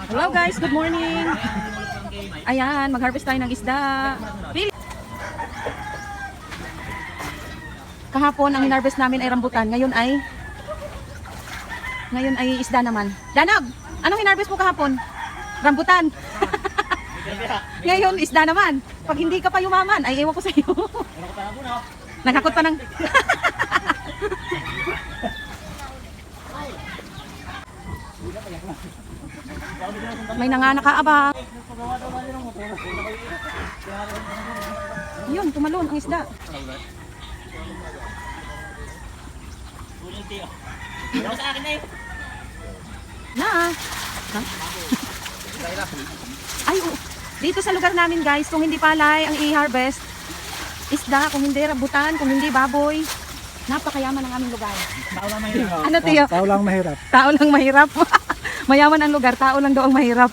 Hello guys, good morning. Ayan, mag-harvest tayo ng isda. Kahapon ang hinarvest namin ay rambutan. Ngayon ay isda naman. Danog, anong hinarvest mo kahapon? Rambutan. Ngayon isda naman. Pag hindi ka pa yumaman, ay ewan ko sa iyo. Nakakot pa ng may nakaabang. Yun, tumalon ang isda. Na. Ha? Ay, dito sa lugar namin guys, kung hindi palay ang i-harvest, isda, kung hindi rambutan, kung hindi baboy, napakayaman ang aming lugar. Tao lang mahirap. Ano tiyo? Tao lang mahirap. Tao lang mahirap. Mayaman ang lugar, tao lang daw ang mahirap.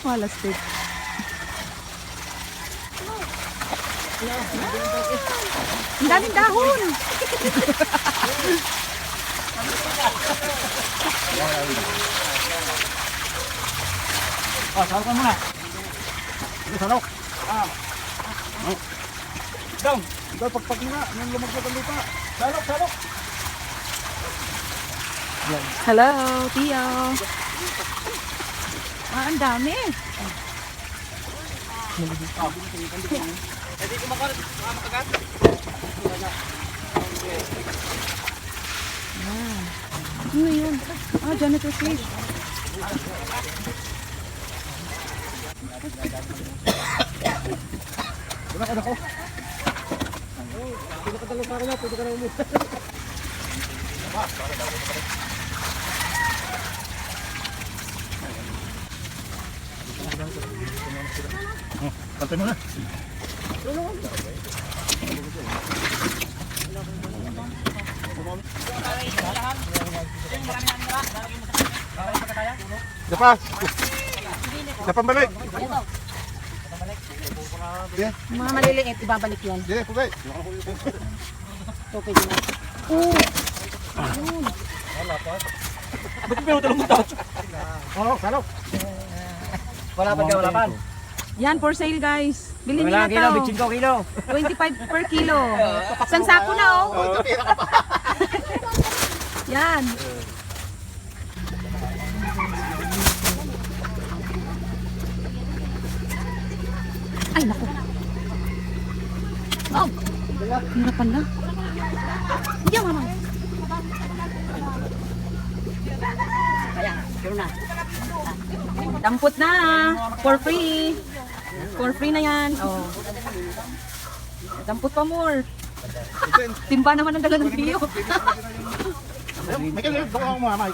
Walastik. Ang daming dahon. Salok ka muna. Ito, salok. Dong, ito pagpag muna. Nung lumagpag ang lupa. Salok, salok. Hello, Tio. Ang dami. Hindi ko makagat. Ano yun? Janitor fish. Diba ka na ko? Pwede ka talong sa akin na. Pwede ka na umuha. Pantay mo na. Dapat. Dapat balik. Mga maliliit, ibabalik yun. Sige, pugay. Okay, din. Ba't pinutulong mo ito? Oo, salok. Wala pa wala pa. Yan, for sale guys. Bilhin niyo na kilo, to. 25 kilo. 25 per kilo. Isang sako na oh. Yan. Ay, naku. Oh, hirapan na. Diyan, mama. Kaya, sure na. Dampot na. For free. For free na yan. Oh. Dampot pa more. Timba naman ang daga ng Pio. May kailangan, baka ako mamay.